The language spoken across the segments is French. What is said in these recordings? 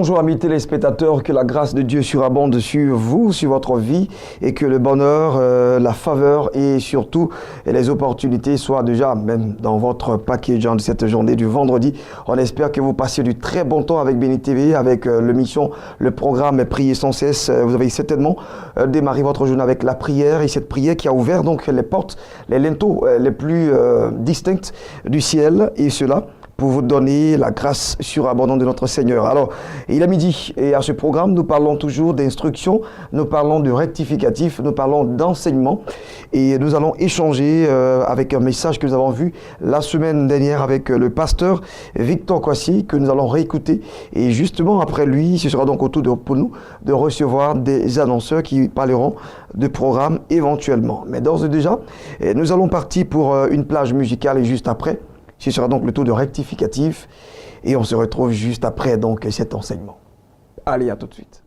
Bonjour amis téléspectateurs, que la grâce de Dieu surabonde sur vous, sur votre vie et que le bonheur, la faveur et surtout les opportunités soient déjà même dans votre package de cette journée du vendredi. On espère que vous passez du très bon temps avec Béni TV, avec l'émission, le programme Prier sans cesse. Vous avez certainement démarré votre journée avec la prière et cette prière qui a ouvert donc les portes, les linteaux les plus distincts du ciel et cela pour vous donner la grâce surabondante de notre Seigneur. Alors, il est midi et à ce programme, nous parlons toujours d'instruction, nous parlons de rectificatif, nous parlons d'enseignement et nous allons échanger avec un message que nous avons vu la semaine dernière avec le pasteur Victor Kwasi que nous allons réécouter et justement après lui, ce sera donc au tour pour nous de recevoir des annonceurs qui parleront de programmes éventuellement. Mais d'ores et déjà, nous allons partir pour une plage musicale et juste après, ce sera donc le tour de rectificatif et on se retrouve juste après donc cet enseignement. Allez, à tout de suite.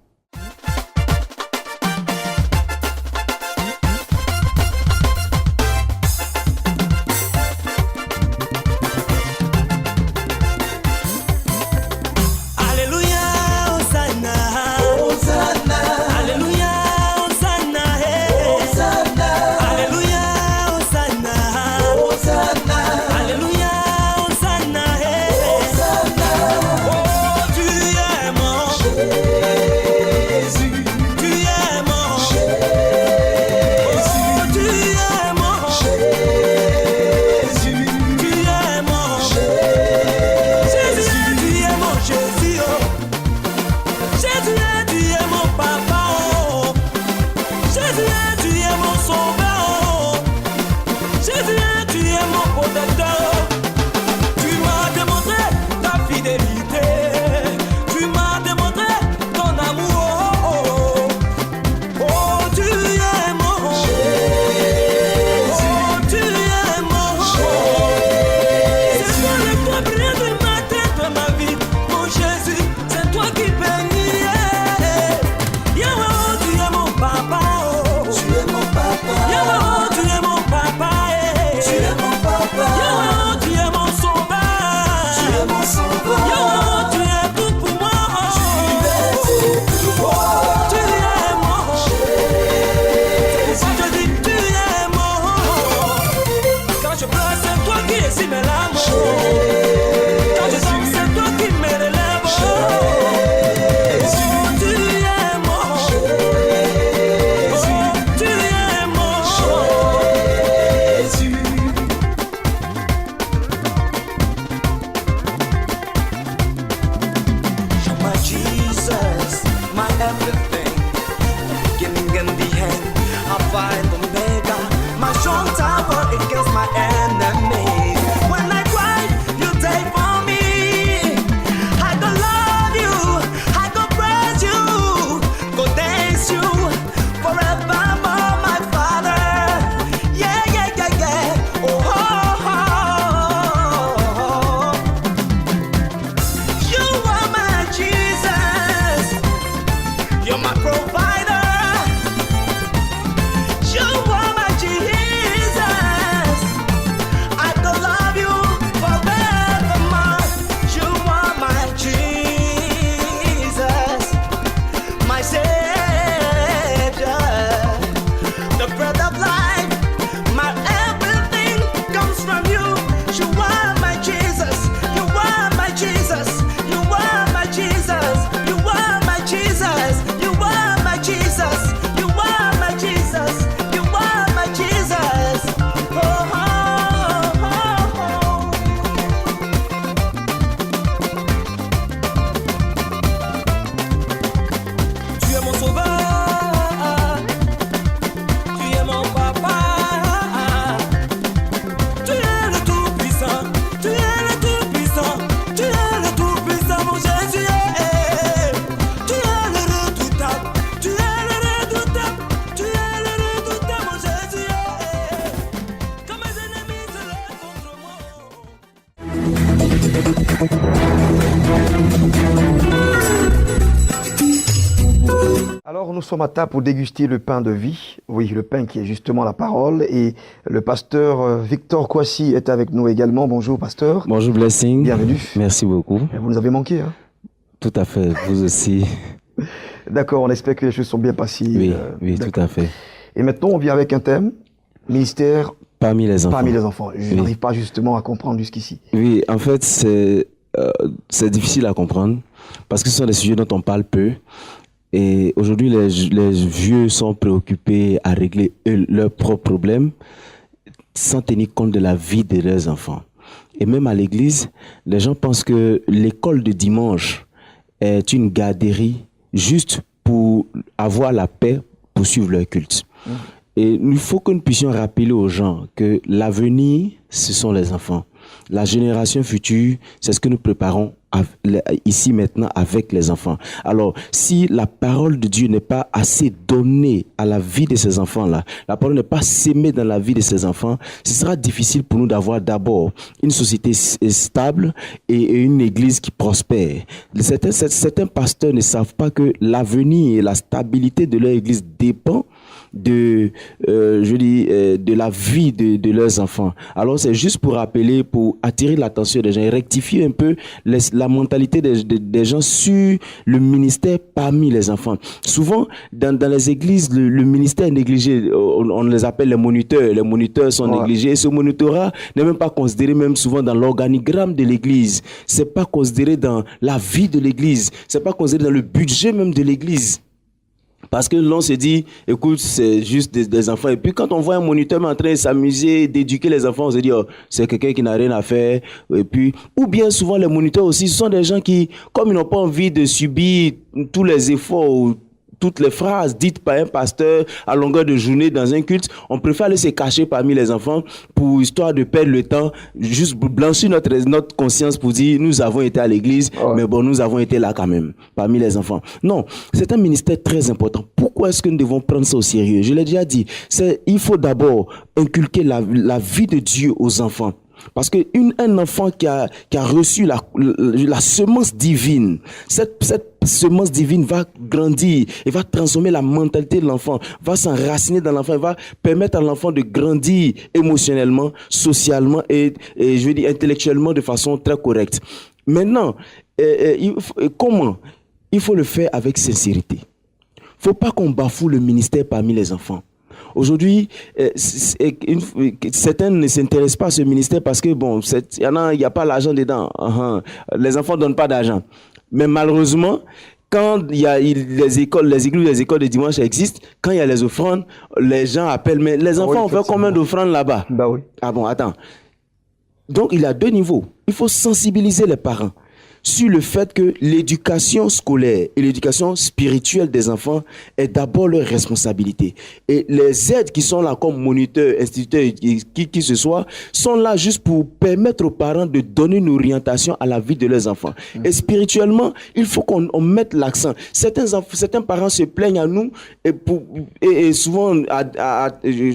Alors nous sommes à table pour déguster le pain de vie, oui, le pain qui est justement la parole, et le pasteur Victor Kwasi est avec nous également. Bonjour pasteur. Bonjour Blessing. Bienvenue. Merci beaucoup. Vous nous avez manqué, hein? Tout à fait, vous aussi. D'accord, on espère que les choses sont bien passées. Oui, oui, tout à fait. Et maintenant, on vient avec un thème, ministère Parmi les enfants. parmi les enfants. Je Oui. n'arrive pas justement à comprendre jusqu'ici. Oui, en fait, c'est difficile à comprendre parce que ce sont des sujets dont on parle peu. Et aujourd'hui, les vieux sont préoccupés à régler leurs propres problèmes sans tenir compte de la vie de leurs enfants. Et même à l'église, les gens pensent que l'école de dimanche est une garderie juste pour avoir la paix pour suivre leur culte. Et il faut que nous puissions rappeler aux gens que l'avenir, ce sont les enfants. La génération future, c'est ce que nous préparons ici maintenant avec les enfants. Alors, si la parole de Dieu n'est pas assez donnée à la vie de ces enfants-là, la parole n'est pas sémée dans la vie de ces enfants, ce sera difficile pour nous d'avoir d'abord une société stable et une église qui prospère. Certains pasteurs ne savent pas que l'avenir et la stabilité de leur église dépend de la vie de leurs enfants. Alors c'est juste pour rappeler, pour attirer l'attention des gens et rectifier un peu la mentalité des gens sur le ministère parmi les enfants. Souvent, dans les églises, le ministère est négligé. On les appelle les moniteurs. Les moniteurs sont négligés. Et ce monitorat n'est même pas considéré même souvent dans l'organigramme de l'église. C'est pas considéré dans la vie de l'église. C'est pas considéré dans le budget même de l'église. Parce que l'on se dit, écoute, c'est juste des enfants. Et puis quand on voit un moniteur en train de s'amuser, d'éduquer les enfants, on se dit, oh, c'est quelqu'un qui n'a rien à faire. Et puis, ou bien souvent les moniteurs aussi, ce sont des gens qui, comme ils n'ont pas envie de subir tous les efforts, toutes les phrases dites par un pasteur à longueur de journée dans un culte, on préfère aller se cacher parmi les enfants pour histoire de perdre le temps, juste blanchir notre conscience pour dire nous avons été à l'église, mais bon, nous avons été là quand même, parmi les enfants. Non, c'est un ministère très important. Pourquoi est-ce que nous devons prendre ça au sérieux? Je l'ai déjà dit, il faut d'abord inculquer la vie de Dieu aux enfants. Parce qu'un enfant qui a reçu la semence divine, cette semence divine va grandir et va transformer la mentalité de l'enfant, va s'enraciner dans l'enfant, va permettre à l'enfant de grandir émotionnellement, socialement et je veux dire intellectuellement de façon très correcte. Maintenant, comment? Il faut le faire avec sincérité. Il ne faut pas qu'on bafoue le ministère parmi les enfants. Aujourd'hui, certains ne s'intéressent pas à ce ministère parce que bon, il n'y a pas l'argent dedans. Les enfants ne donnent pas d'argent. Mais malheureusement, quand il y a les églises, les écoles de dimanche existent, quand il y a les offrandes, les gens appellent. Mais les enfants ont fait combien d'offrandes là-bas? Bah oui. Ah bon, attends. Donc, il y a deux niveaux. Il faut sensibiliser les parents sur le fait que l'éducation scolaire et l'éducation spirituelle des enfants est d'abord leur responsabilité. Et les aides qui sont là comme moniteurs, instituteurs, qui ce soit, sont là juste pour permettre aux parents de donner une orientation à la vie de leurs enfants. Et spirituellement, il faut qu'on mette l'accent. Certains parents se plaignent à nous et souvent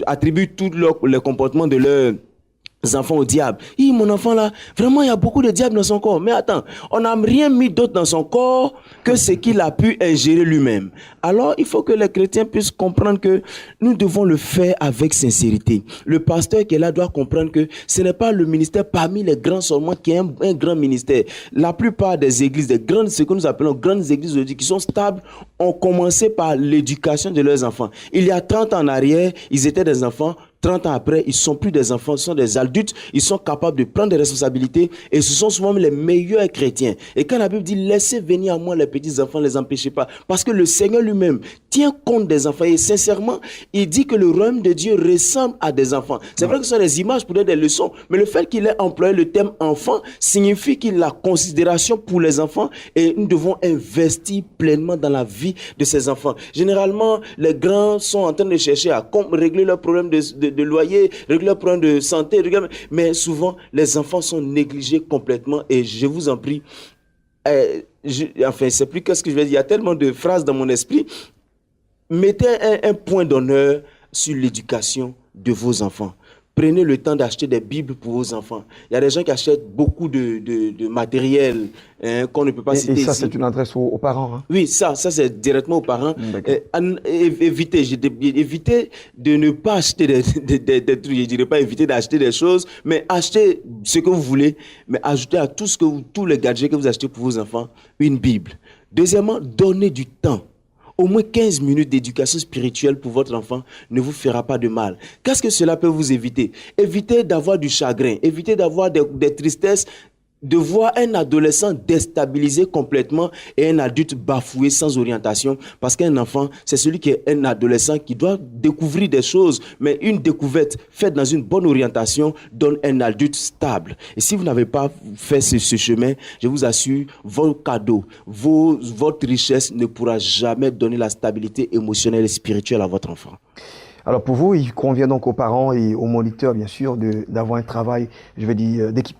attribuent tout le comportement de leurs enfants au diable. Mon enfant là, vraiment il y a beaucoup de diable dans son corps. Mais attends, on n'a rien mis d'autre dans son corps que ce qu'il a pu ingérer lui-même. Alors il faut que les chrétiens puissent comprendre que nous devons le faire avec sincérité. Le pasteur qui est là doit comprendre que ce n'est pas le ministère parmi les grands seulement qui est un grand ministère. La plupart des églises, ce que nous appelons grandes églises aujourd'hui qui sont stables, ont commencé par l'éducation de leurs enfants. Il y a 30 ans en arrière, ils étaient des enfants. 30 ans après, ils ne sont plus des enfants, ils sont des adultes, ils sont capables de prendre des responsabilités et ce sont souvent les meilleurs chrétiens. Et quand la Bible dit « Laissez venir à moi les petits enfants, ne les empêchez pas » parce que le Seigneur lui-même tient compte des enfants et sincèrement, il dit que le royaume de Dieu ressemble à des enfants. C'est vrai que ce sont des images pour donner des leçons, mais le fait qu'il ait employé le terme « enfant » signifie qu'il a considération pour les enfants et nous devons investir pleinement dans la vie de ces enfants. Généralement, les grands sont en train de chercher à régler leurs problèmes de loyer, régler leurs problèmes de santé, mais souvent, les enfants sont négligés complètement et je vous en prie, c'est plus qu'est-ce que je vais dire, il y a tellement de phrases dans mon esprit, mettez un point d'honneur sur l'éducation de vos enfants. Prenez le temps d'acheter des Bibles pour vos enfants. Il y a des gens qui achètent beaucoup de matériel qu'on ne peut pas citer ici. Et ça, ici. C'est une adresse aux parents. Hein? Oui, ça c'est directement aux parents. Évitez de ne pas acheter des trucs. Je ne dirais pas éviter d'acheter des choses, mais achetez ce que vous voulez, mais ajoutez à tous les gadgets que vous achetez pour vos enfants une Bible. Deuxièmement, donnez du temps. Au moins 15 minutes d'éducation spirituelle pour votre enfant ne vous fera pas de mal. Qu'est-ce que cela peut vous éviter? Évitez d'avoir du chagrin, évitez d'avoir des tristesses, de voir un adolescent déstabilisé complètement et un adulte bafoué sans orientation, parce qu'un enfant, c'est celui qui est un adolescent qui doit découvrir des choses, mais une découverte faite dans une bonne orientation donne un adulte stable. Et si vous n'avez pas fait ce chemin, je vous assure, vos cadeaux, votre richesse ne pourra jamais donner la stabilité émotionnelle et spirituelle à votre enfant. Alors pour vous, il convient donc aux parents et aux moniteurs, bien sûr, d'avoir un travail, je vais dire, d'équipe.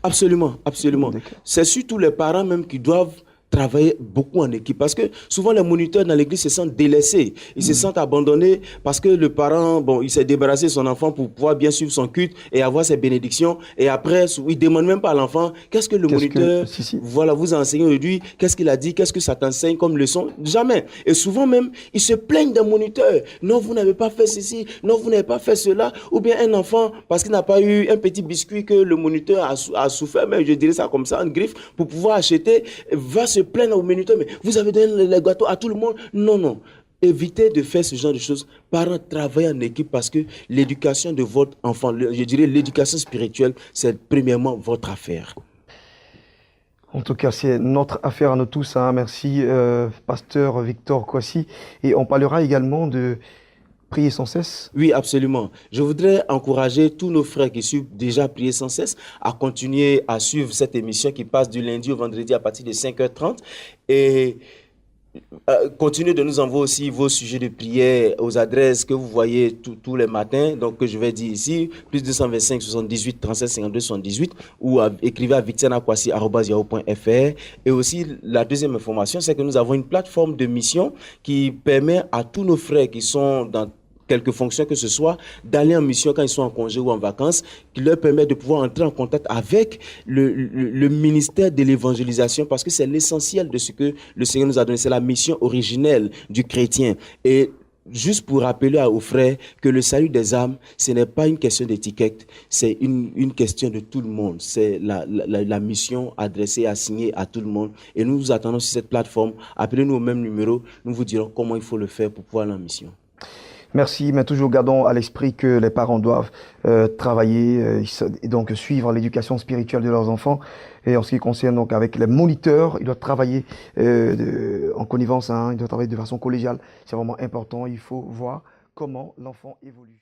Absolument, absolument. C'est surtout les parents même qui doivent travailler beaucoup en équipe, parce que souvent les moniteurs dans l'église se sentent délaissés, ils se sentent abandonnés parce que le parent, il s'est débarrassé de son enfant pour pouvoir bien suivre son culte et avoir ses bénédictions, et après il demande même pas à l'enfant qu'est-ce que le moniteur voilà vous a enseigné aujourd'hui, qu'est-ce qu'il a dit, qu'est-ce que ça t'enseigne comme leçon, jamais. Et souvent même ils se plaignent des moniteurs, non vous n'avez pas fait ceci, non vous n'avez pas fait cela, ou bien un enfant parce qu'il n'a pas eu un petit biscuit que le moniteur a souffert, mais je dirais ça comme ça, en griffe, pour pouvoir acheter, va se plaindre au moniteur, mais vous avez donné les gâteaux à tout le monde. Non. Évitez de faire ce genre de choses. Parents, travaillez en équipe, parce que l'éducation de votre enfant, je dirais l'éducation spirituelle, c'est premièrement votre affaire. En tout cas, c'est notre affaire à nous tous. Hein. Merci, pasteur Victor Kouassi. Et on parlera également de prier sans cesse. Oui, absolument. Je voudrais encourager tous nos frères qui suivent déjà prier sans cesse à continuer à suivre cette émission qui passe du lundi au vendredi à partir de 5h30. Et continuez de nous envoyer aussi vos sujets de prière aux adresses que vous voyez tous les matins, donc que je vais dire ici, plus 225 78 37 52 78, ou écrivez à victianakwasi@yahoo.fr. Et aussi, la deuxième information, c'est que nous avons une plateforme de mission qui permet à tous nos frères qui sont dans quelque fonction que ce soit, d'aller en mission quand ils sont en congé ou en vacances, qui leur permet de pouvoir entrer en contact avec le ministère de l'évangélisation, parce que c'est l'essentiel de ce que le Seigneur nous a donné. C'est la mission originelle du chrétien. Et juste pour rappeler aux frères que le salut des âmes, ce n'est pas une question d'étiquette, c'est une question de tout le monde. C'est la mission adressée, assignée à tout le monde. Et nous vous attendons sur cette plateforme. Appelez-nous au même numéro. Nous vous dirons comment il faut le faire pour pouvoir aller en mission. Merci, mais toujours gardons à l'esprit que les parents doivent travailler et donc suivre l'éducation spirituelle de leurs enfants. Et en ce qui concerne donc avec les moniteurs, ils doivent travailler en connivence, hein, ils doivent travailler de façon collégiale. C'est vraiment important, il faut voir comment l'enfant évolue.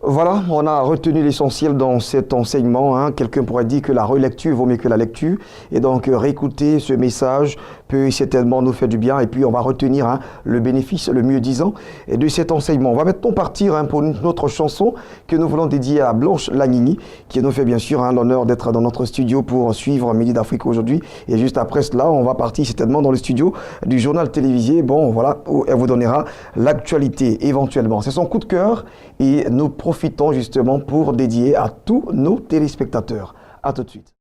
Voilà, on a retenu l'essentiel dans cet enseignement. Hein. Quelqu'un pourrait dire que la relecture vaut mieux que la lecture. Et donc, réécouter ce message peut certainement nous faire du bien. Et puis, on va retenir le bénéfice, le mieux-disant de cet enseignement. On va maintenant partir pour une autre chanson que nous voulons dédier à Blanche Lagnini, qui nous fait bien sûr l'honneur d'être dans notre studio pour suivre Midi d'Afrique aujourd'hui. Et juste après cela, on va partir certainement dans le studio du journal télévisé. Bon, voilà, où elle vous donnera l'actualité éventuellement. C'est son coup de cœur et nous profitons justement pour dédier à tous nos téléspectateurs. À tout de suite.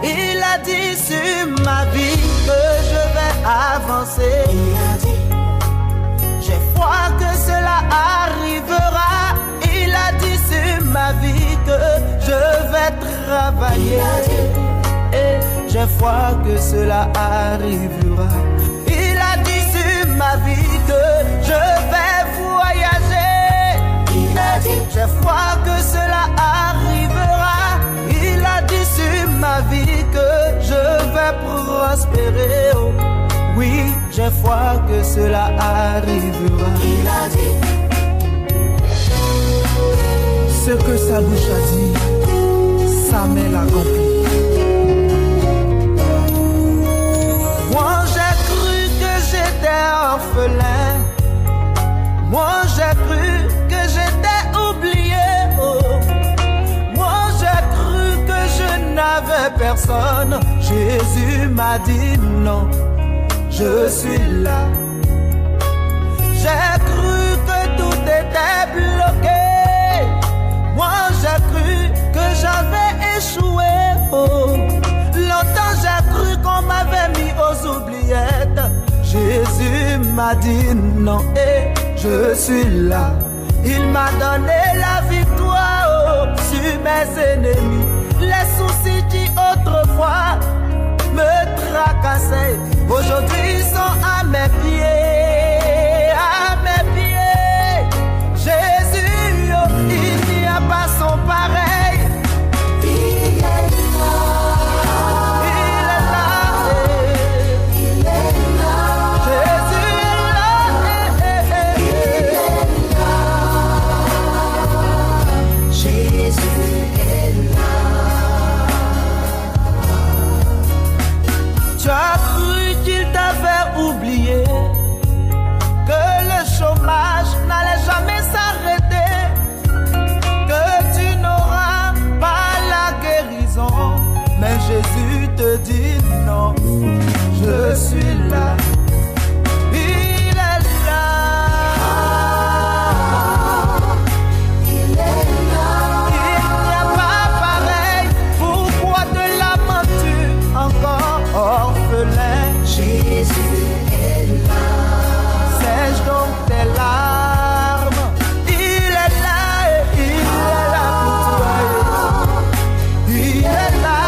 Il a dit sur ma vie que je vais avancer. Il a dit, j'ai foi que cela arrivera. Il a dit sur ma vie que je vais travailler. Et j'ai foi que cela arrivera. Il a dit sur ma vie que je vais voyager. Il a dit, j'ai foi que cela arrivera. Il a dit sur ma vie que je vais prospérer. Oh, oui, j'ai foi que cela arrivera. Il a dit, Ce que sa bouche a dit, sa main l'accomplit. Moi j'ai cru que j'étais orphelin. Moi j'ai cru que j'étais oublié. Oh. Moi j'ai cru que je n'avais personne. Jésus m'a dit non, je suis là. J'ai cru que tout était bloqué. Moi j'ai cru que j'avais échoué. Oh. Longtemps j'ai cru qu'on m'avait mis aux oubliettes. Jésus m'a dit non et je suis là. Il m'a donné la victoire oh, sur mes ennemis. Les soucis qui autrefois me tracassaient, aujourd'hui sont à mes pieds, à mes pieds. Jésus, oh, il n'y a pas son pareil. Il est là, il est là, il est là. Jésus est là, il est là. Jésus est là. Tu as cru qu'il t'avait oublié, que le chômage n'allait jamais s'arrêter, que tu n'auras pas la guérison. Mais Jésus te dit non, je suis là. Il est là. Il est là. Il n'y a pas pareil. Pourquoi te lamentes-tu encore, orphelin? Jésus est là. Sèche donc tes larmes. Il est là et il est là pour toi. Il est là.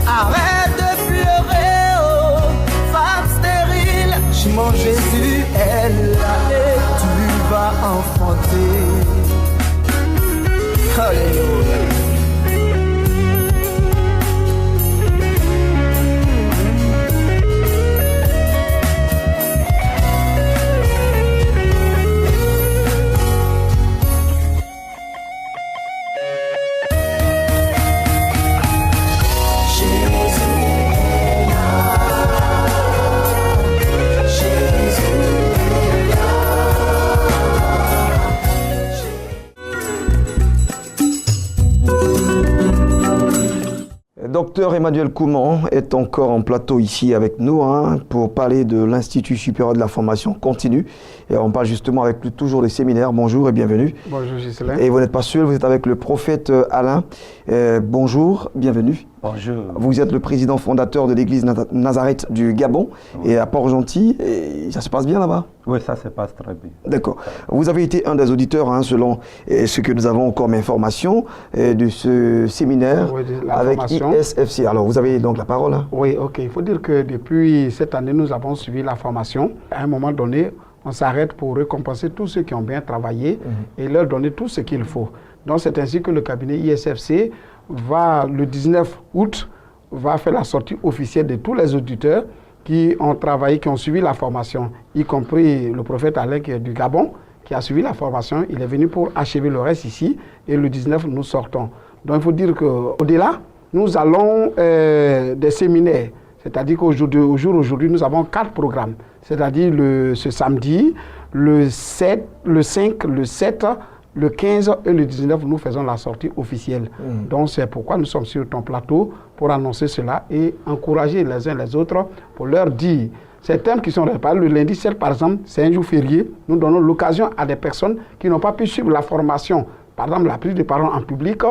Arrête de pleurer, oh, femme stérile. Mon Jésus est là et tu vas enfanter. Alléluia. Docteur Emmanuel Kouman est encore en plateau ici avec nous pour parler de l'Institut supérieur de la formation continue. Et on parle justement avec lui toujours des séminaires. Bonjour et bienvenue. Bonjour Gislain. Et vous n'êtes pas seul, vous êtes avec le prophète Alain. Bonjour, bienvenue. Bonjour. Vous êtes le président fondateur de l'église Nazareth du Gabon et à Port-Gentil. Et ça se passe bien là-bas? Oui, ça se passe très bien. D'accord. Vous avez été un des auditeurs, selon ce que nous avons comme information, de ce séminaire avec ISFC. Alors, vous avez donc la parole. Oui, ok. Il faut dire que depuis cette année, nous avons suivi la formation. À un moment donné, on s'arrête pour récompenser tous ceux qui ont bien travaillé et leur donner tout ce qu'il faut. Donc, c'est ainsi que le cabinet ISFC va, le 19 août, va faire la sortie officielle de tous les auditeurs qui ont travaillé, qui ont suivi la formation, y compris le prophète Alain qui est du Gabon, qui a suivi la formation. Il est venu pour achever le reste ici et le 19, nous sortons. Donc, il faut dire qu'au-delà, nous allons des séminaires. C'est-à-dire qu'aujourd'hui, nous avons 4 programmes. C'est-à-dire ce samedi, le 5, le 7, le 15 et le 19, nous faisons la sortie officielle. Donc, c'est pourquoi nous sommes sur ton plateau pour annoncer cela et encourager les uns les autres pour leur dire ces thèmes qui sont réparés. Le lundi 7, par exemple, c'est un jour férié. Nous donnons l'occasion à des personnes qui n'ont pas pu suivre la formation. Par exemple, la prise de parole en public,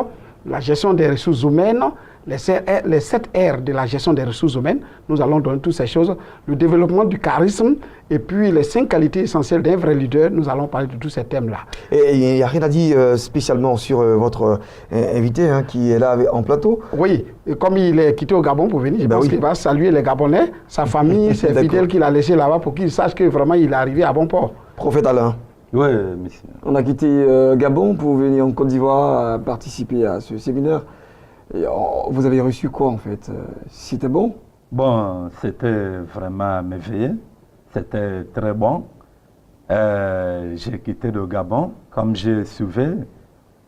la gestion des ressources humaines, les 7 R de la gestion des ressources humaines. Nous allons donner toutes ces choses. Le développement du charisme et puis les 5 qualités essentielles d'un vrai leader. Nous allons parler de tous ces thèmes-là. Et il n'y a rien à dire spécialement sur votre invité qui est là en plateau? Oui, et comme il est quitté au Gabon pour venir, je pense qu'il va saluer les Gabonais, sa famille, ses fidèles qu'il a laissés là-bas pour qu'ils sachent que vraiment il est arrivé à bon port. Prophète Alain. Oui, monsieur. On a quitté Gabon pour venir en Côte d'Ivoire participer à ce séminaire. Et, vous avez reçu quoi en fait? C'était bon? Bon, c'était vraiment merveilleux. C'était très bon. J'ai quitté le Gabon, comme j'ai suivi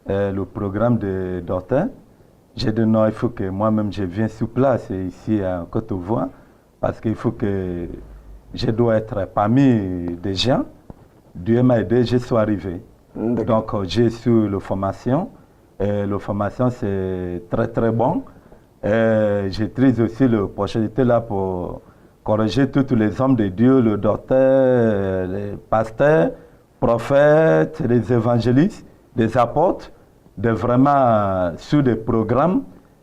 le programme de docteur, j'ai dit non, il faut que moi-même je vienne sur place ici à Côte d'Ivoire, parce qu'il faut que je dois être parmi des gens. Dieu m'a aidé, je suis arrivé. Donc j'ai su la formation. La formation c'est très très bon. J'utilise aussi l'opportunité là pour corriger tous les hommes de Dieu, le docteur, les pasteurs, prophètes, les évangélistes, les apôtres, de vraiment, sur des programmes,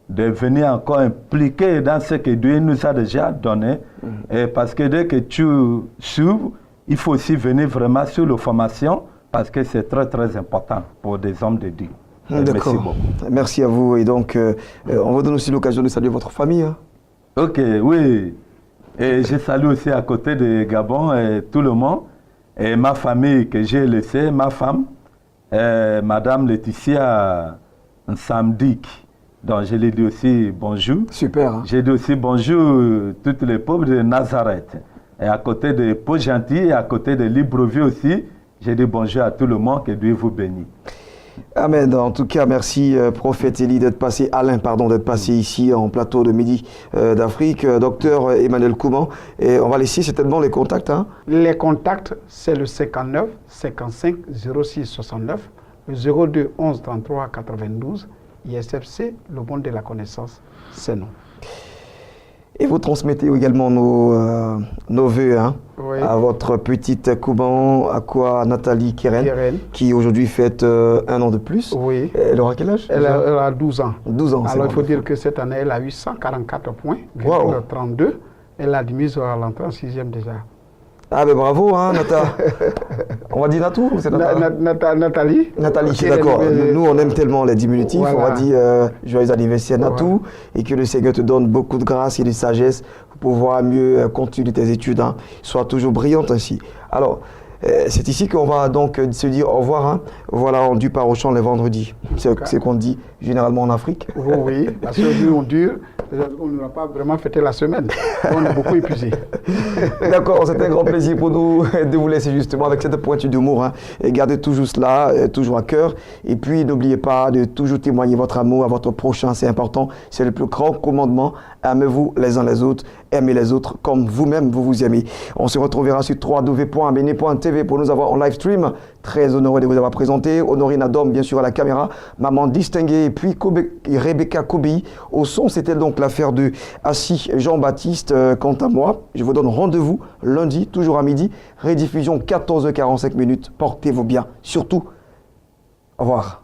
de venir encore impliquer dans ce que Dieu nous a déjà donné. Et parce que dès que tu suives, il faut aussi venir vraiment sur la formation, parce que c'est très très important pour des hommes de Dieu. D'accord. Merci beaucoup. Merci à vous. Et donc, on vous donne aussi l'occasion de saluer votre famille. Hein. Ok, oui. Et je salue aussi à côté de Gabon et tout le monde. Et ma famille que j'ai laissée, ma femme, Madame Laetitia Samdik. Donc je lui dis aussi bonjour. Super. Hein. J'ai dit aussi bonjour tous les pauvres de Nazareth. Et à côté de Pau-Gentil et à côté de Libreville aussi, j'ai dit bonjour à tout le monde, que Dieu vous bénisse. Amen. En tout cas, merci prophète Élie d'être passé, Alain, pardon, d'être passé ici en plateau de Midi d'Afrique. Docteur Emmanuel Kouman, et on va laisser certainement les contacts. Hein. Les contacts, c'est le 59 55 06 69, le 02 11 33 92, ISFC, le monde de la connaissance, c'est nous. Et vous transmettez également nos voeux hein, Oui. à votre petite Kouman, à quoi Nathalie Keren, qui aujourd'hui fête 1 an de plus. Oui. Elle aura quel âge? Elle a 12 ans. 12 ans. Alors il faut dire que cette année, elle a eu 144 points, Wow. 32. Elle a admise à l'entrée en 6e déjà. Ah ben bravo, hein, Nata. On va dire Natou ou c'est Nathalie. Nathalie, je suis d'accord. Nous, on aime tellement les diminutifs. Voilà. On va dire joyeux anniversaire, Natou. Voilà. Et que le Seigneur te donne beaucoup de grâce et de sagesse pour pouvoir mieux continuer tes études. Hein. Sois toujours brillante ainsi. Alors, c'est ici qu'on va donc se dire au revoir. Hein. Voilà, on dure par au champ les vendredis. C'est ce qu'on dit généralement en Afrique. Oui, parce que nous, on dure. On n'a pas vraiment fêté la semaine. On est beaucoup épuisé. D'accord, c'est un grand plaisir pour nous de vous laisser justement avec cette pointure d'humour. Hein. Et gardez toujours cela, toujours à cœur. Et puis n'oubliez pas de toujours témoigner votre amour à votre prochain, c'est important. C'est le plus grand commandement. Aimez-vous les uns les autres, aimez les autres comme vous-même vous vous aimez. On se retrouvera sur www.bene.tv pour nous avoir en live stream. Très honoré de vous avoir présenté. Honorine Adom, bien sûr, à la caméra. Maman distinguée. Et puis Rebecca Kobi. Au son, c'était donc l'affaire de Assis Jean-Baptiste. Quant à moi, je vous donne rendez-vous lundi, toujours à midi. Rediffusion 14h45 minutes. Portez-vous bien. Surtout, au revoir.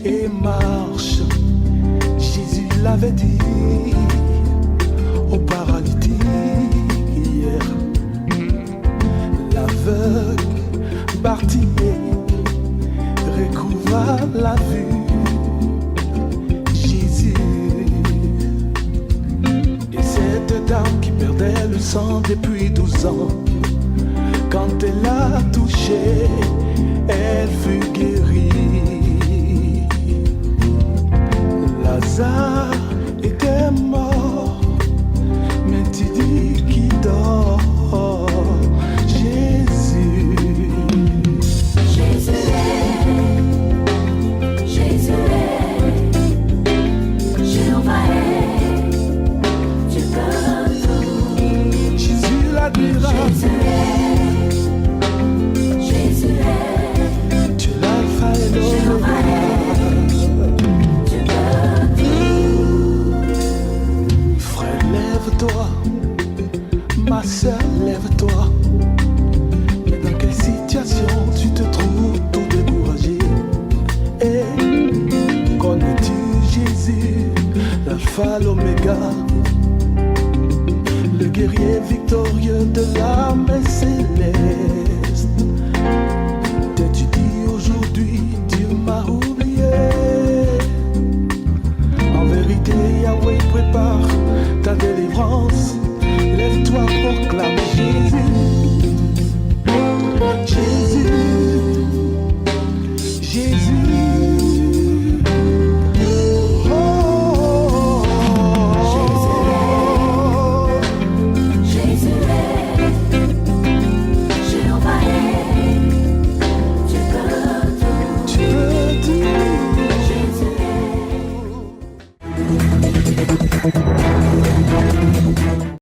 Et marche, Jésus l'avait dit au paralytique hier. L'aveugle Bartimée recouvra la vue. Jésus et cette dame qui perdait le sang depuis 12 ans, quand elle l'a touché, elle fut guérie. Lazare était mort, mais tu dis qu'il dort. Jésus. Jésus est, Jéhovah est, tu peux tout. Jésus la dira. Jésus est, tu es l'alpha et l'oméga. Ma sœur, lève-toi. Mais dans quelle situation tu te trouves tout découragé? Et connais-tu Jésus, l'alpha, l'oméga, le guerrier victorieux de l'âme et